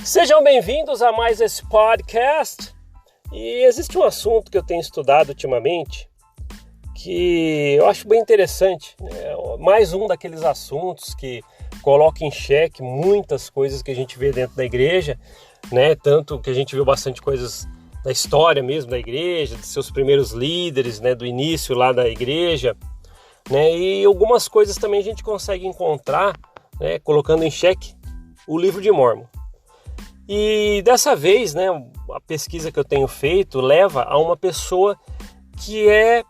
Sejam bem-vindos a mais esse podcast. E existe um assunto que eu tenho estudado ultimamente que eu acho bem interessante, né? Mais um daqueles assuntos que coloca em xeque muitas coisas que a gente vê dentro da igreja, né? Tanto que a gente viu bastante coisas da história mesmo da igreja, de seus primeiros líderes, né? Do início lá da igreja, né? E algumas coisas também a gente consegue encontrar, né? Colocando em xeque o livro de Mórmon. E dessa vez, né, a pesquisa que eu tenho feito leva a uma pessoa que é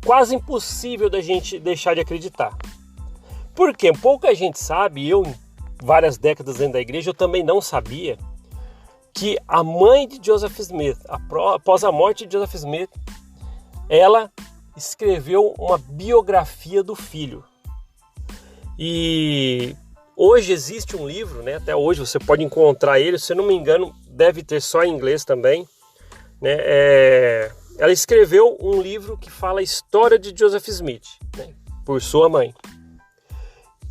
quase impossível da gente deixar de acreditar. Porque pouca gente sabe, eu em várias décadas dentro da igreja, eu também não sabia que a mãe de Joseph Smith, após a morte de Joseph Smith, ela escreveu uma biografia do filho. E hoje existe um livro, né? Até hoje você pode encontrar ele, se eu não me engano, deve ter só em inglês também, né? Ela escreveu um livro que fala a história de Joseph Smith, né? Por sua mãe.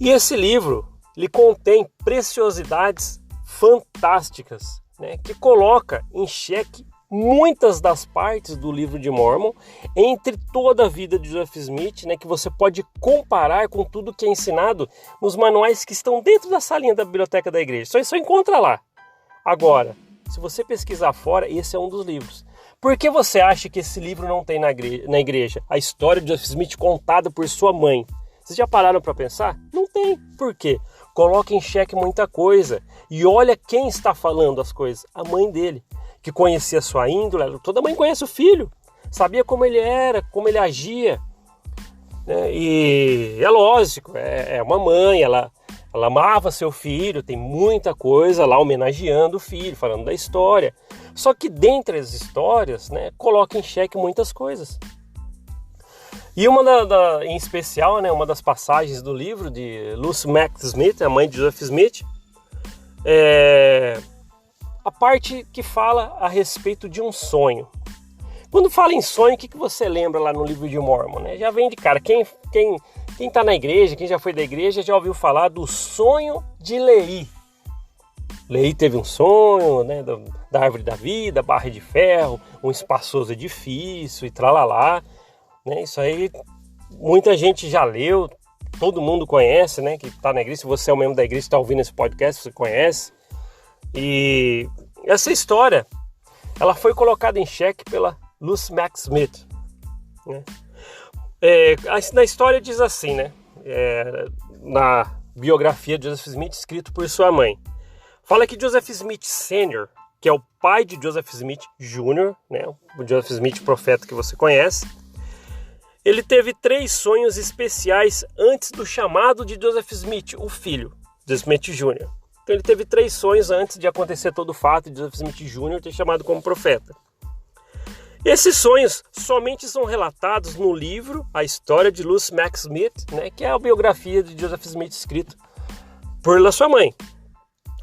E esse livro, ele contém preciosidades fantásticas, né? Que coloca em xeque muitas das partes do livro de Mórmon, entre toda a vida de Joseph Smith, né, que você pode comparar com tudo que é ensinado nos manuais que estão dentro da salinha da biblioteca da igreja. Só encontra lá. Agora, se você pesquisar fora, esse é um dos livros. Por que você acha que esse livro não tem na igreja? A história de Joseph Smith contada por sua mãe. Vocês já pararam para pensar? Não tem. Por quê? Coloca em xeque muita coisa. E olha quem está falando as coisas. A mãe dele, que conhecia sua índole. Toda mãe conhece o filho, sabia como ele era, como ele agia, né? E é lógico, é uma mãe, ela amava seu filho, tem muita coisa lá homenageando o filho, falando da história. Só que dentre as histórias, né, coloca em xeque muitas coisas. E em especial, né, uma das passagens do livro de Lucy Mack Smith, a mãe de Joseph Smith, a parte que fala a respeito de um sonho. Quando fala em sonho, o que você lembra lá no livro de Mórmon, né? Já vem de cara. Quem está na igreja, quem já foi da igreja, já ouviu falar do sonho de Lehi. Lehi teve um sonho, né, da árvore da vida, barra de ferro, um espaçoso edifício e tralalá. Né? Isso aí muita gente já leu, todo mundo conhece, né, que está na igreja. Se você é um membro da igreja e está ouvindo esse podcast, você conhece. E essa história, ela foi colocada em xeque pela Lucy Mack Smith, né? Na história diz assim, né? Na biografia de Joseph Smith, escrito por sua mãe, fala que Joseph Smith Sr., que é o pai de Joseph Smith Jr., né? O Joseph Smith profeta que você conhece, ele teve 3 sonhos especiais antes do chamado de Joseph Smith, o filho, Joseph Smith Jr. Então ele teve 3 sonhos antes de acontecer todo o fato de Joseph Smith Jr. ter chamado como profeta. Esses sonhos somente são relatados no livro A História de Lucy Mack Smith, né, que é a biografia de Joseph Smith escrito por sua mãe,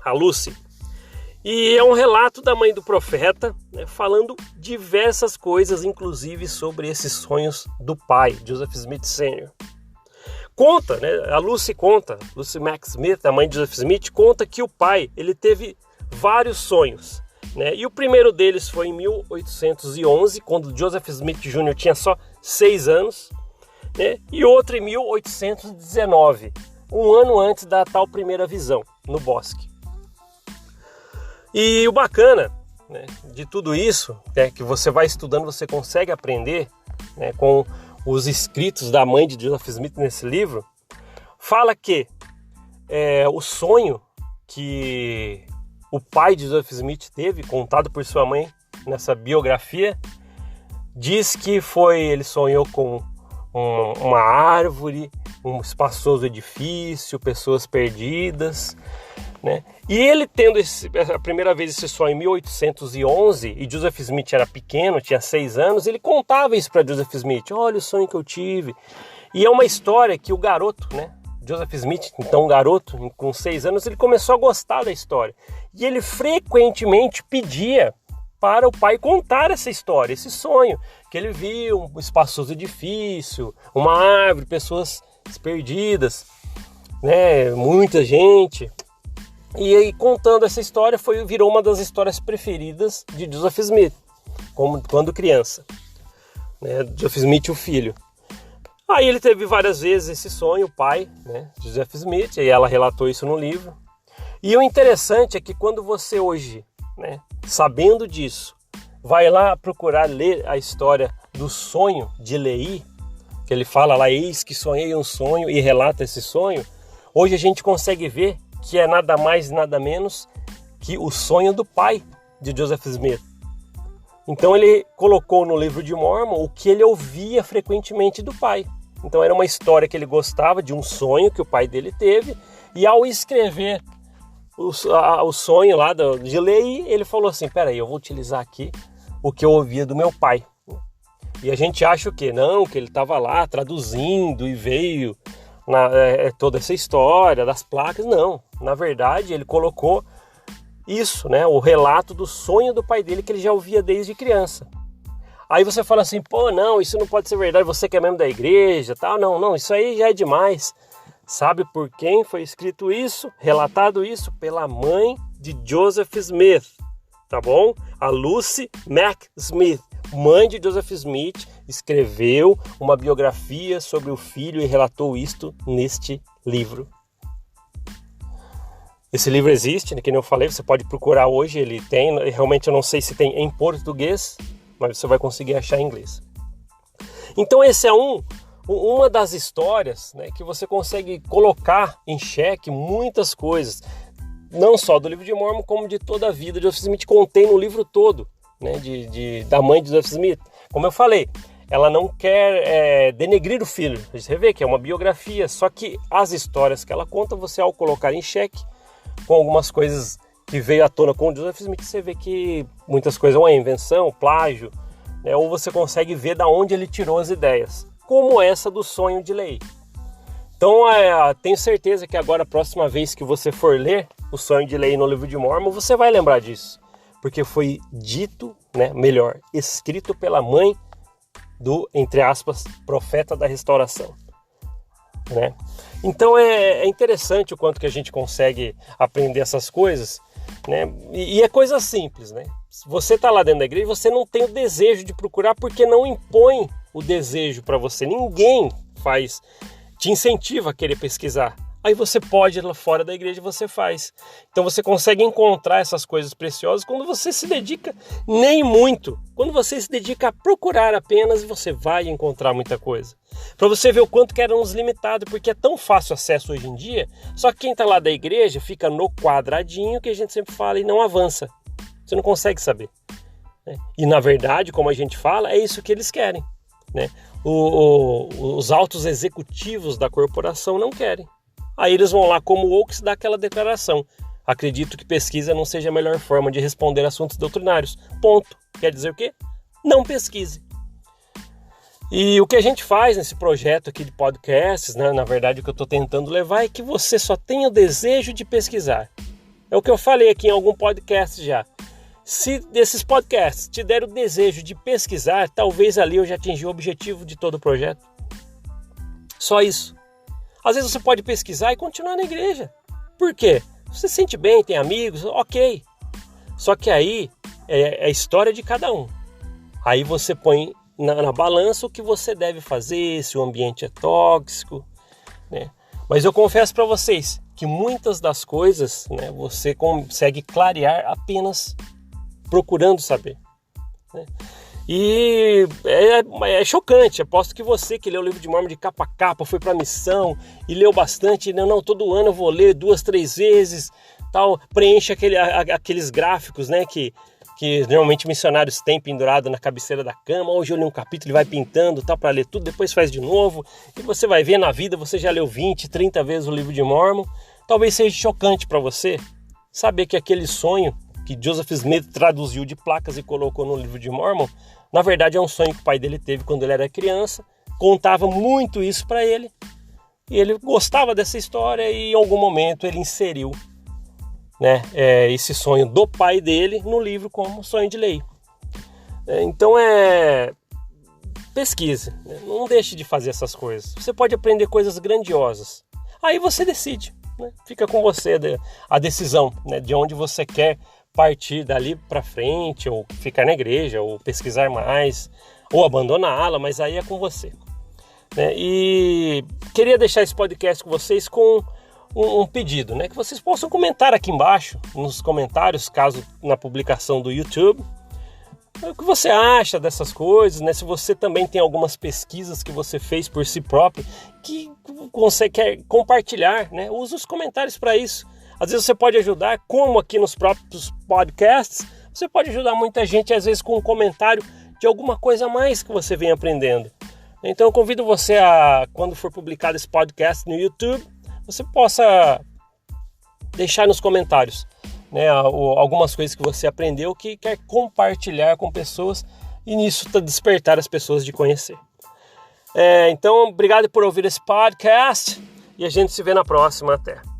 a Lucy. E é um relato da mãe do profeta, né, falando diversas coisas, inclusive sobre esses sonhos do pai, Joseph Smith Sr. Conta, né, a Lucy Mack Smith, a mãe de Joseph Smith, conta que o pai, ele teve vários sonhos, né, e o primeiro deles foi em 1811, quando Joseph Smith Jr. tinha só 6 anos, né, e outro em 1819, um ano antes da tal primeira visão, no bosque. E o bacana, né, de tudo isso, né, que você vai estudando, você consegue aprender, né, com os escritos da mãe de Joseph Smith nesse livro, fala que o sonho que o pai de Joseph Smith teve, contado por sua mãe nessa biografia, diz que ele sonhou com uma árvore, um espaçoso edifício, pessoas perdidas, né? E ele tendo a primeira vez esse sonho em 1811, e Joseph Smith era pequeno, tinha 6 anos, ele contava isso para Joseph Smith: olha o sonho que eu tive. E é uma história que o garoto, né, Joseph Smith, então um garoto com 6 anos, ele começou a gostar da história. E ele frequentemente pedia para o pai contar essa história, esse sonho, que ele viu um espaçoso edifício, uma árvore, pessoas perdidas, né, muita gente. E aí, contando essa história, virou uma das histórias preferidas de Joseph Smith, quando criança, né? Joseph Smith, o filho. Aí ele teve várias vezes esse sonho, o pai, né? Joseph Smith, e ela relatou isso no livro. E o interessante é que quando você hoje, né, sabendo disso, vai lá procurar ler a história do sonho de Leí, que ele fala lá, eis que sonhei um sonho, e relata esse sonho, hoje a gente consegue ver que é nada mais e nada menos que o sonho do pai de Joseph Smith. Então ele colocou no livro de Mormon o que ele ouvia frequentemente do pai. Então era uma história que ele gostava, de um sonho que o pai dele teve, e ao escrever o sonho lá de Leí, ele falou assim, peraí, eu vou utilizar aqui o que eu ouvia do meu pai. E a gente acha o quê? Não, que ele estava lá traduzindo e veio toda essa história das placas. Não, na verdade ele colocou isso, né, o relato do sonho do pai dele que ele já ouvia desde criança. Aí você fala assim, pô, não, isso não pode ser verdade, você que é membro da igreja, tal. Não, isso aí já é demais. Sabe por quem foi escrito isso, relatado isso? Pela mãe de Joseph Smith, tá bom? A Lucy Mack Smith, mãe de Joseph Smith, escreveu uma biografia sobre o filho e relatou isto neste livro. Esse livro existe, que nem eu falei, você pode procurar hoje, ele tem, realmente eu não sei se tem em português, mas você vai conseguir achar em inglês. Então esse é uma das histórias, né, que você consegue colocar em xeque muitas coisas, não só do livro de Mormon, como de toda a vida de Joseph Smith, contém no livro todo, né, da mãe de Joseph Smith. Como eu falei, ela não quer denegrir o filho, você vê que é uma biografia, só que as histórias que ela conta, você ao colocar em xeque, com algumas coisas que veio à tona com o Joseph Smith, você vê que muitas coisas é uma invenção, plágio, né, ou você consegue ver de onde ele tirou as ideias, como essa do sonho de Leí. Então, tenho certeza que agora, a próxima vez que você for ler o sonho de Leí no livro de Mormon, você vai lembrar disso, porque foi dito, né, melhor, escrito pela mãe do, entre aspas, profeta da restauração, né? Então é interessante o quanto que a gente consegue aprender essas coisas, né? E é coisa simples, né? Se você está lá dentro da igreja, você não tem o desejo de procurar porque não impõe o desejo para você. Ninguém te incentiva a querer pesquisar. Aí você pode ir lá fora da igreja e você faz. Então você consegue encontrar essas coisas preciosas quando você se dedica, nem muito. Quando você se dedica a procurar apenas, você vai encontrar muita coisa. Para você ver o quanto que éramos limitados, porque é tão fácil acesso hoje em dia, só que quem está lá da igreja fica no quadradinho que a gente sempre fala e não avança. Você não consegue saber, né? E na verdade, como a gente fala, é isso que eles querem, né? Os altos executivos da corporação não querem. Aí eles vão lá como Oaks dar aquela declaração. Acredito que pesquisa não seja a melhor forma de responder assuntos doutrinários. Ponto. Quer dizer o quê? Não pesquise. E o que a gente faz nesse projeto aqui de podcasts, né, na verdade o que eu estou tentando levar é que você só tenha o desejo de pesquisar. É o que eu falei aqui em algum podcast já. Se desses podcasts te der o desejo de pesquisar, talvez ali eu já atingi o objetivo de todo o projeto. Só isso. Às vezes você pode pesquisar e continuar na igreja. Por quê? Você se sente bem, tem amigos, ok. Só que aí é a história de cada um. Aí você põe na balança o que você deve fazer, se o ambiente é tóxico, né? Mas eu confesso para vocês que muitas das coisas, né, você consegue clarear apenas procurando saber, né? E é chocante, aposto que você que leu o livro de Mormon de capa a capa, foi para a missão e leu bastante, não, todo ano eu vou ler 2, 3 vezes, tal, preenche aqueles gráficos, né, que normalmente missionários têm pendurado na cabeceira da cama. Hoje eu li um capítulo e vai pintando, tal, para ler tudo, depois faz de novo, e você vai ver na vida, você já leu 20, 30 vezes o livro de Mormon. Talvez seja chocante para você saber que aquele sonho que Joseph Smith traduziu de placas e colocou no livro de Mormon, na verdade é um sonho que o pai dele teve quando ele era criança, contava muito isso para ele, e ele gostava dessa história e em algum momento ele inseriu, né, esse sonho do pai dele no livro como sonho de Leí. Então pesquise, né? Não deixe de fazer essas coisas. Você pode aprender coisas grandiosas. Aí você decide. né? Fica com você a decisão, né, de onde você quer partir dali para frente, ou ficar na igreja, ou pesquisar mais, ou abandoná-la, mas aí é com você, né? E queria deixar esse podcast com vocês com um pedido, né? Que vocês possam comentar aqui embaixo, nos comentários, caso na publicação do YouTube, o que você acha dessas coisas, né? Se você também tem algumas pesquisas que você fez por si próprio, que você quer compartilhar, né? Use os comentários para isso. Às vezes você pode ajudar, como aqui nos próprios podcasts, você pode ajudar muita gente, às vezes com um comentário de alguma coisa a mais que você vem aprendendo. Então eu convido você a, quando for publicado esse podcast no YouTube, você possa deixar nos comentários, né, algumas coisas que você aprendeu que quer compartilhar com pessoas e nisso despertar as pessoas de conhecer. Então, obrigado por ouvir esse podcast e a gente se vê na próxima. Até!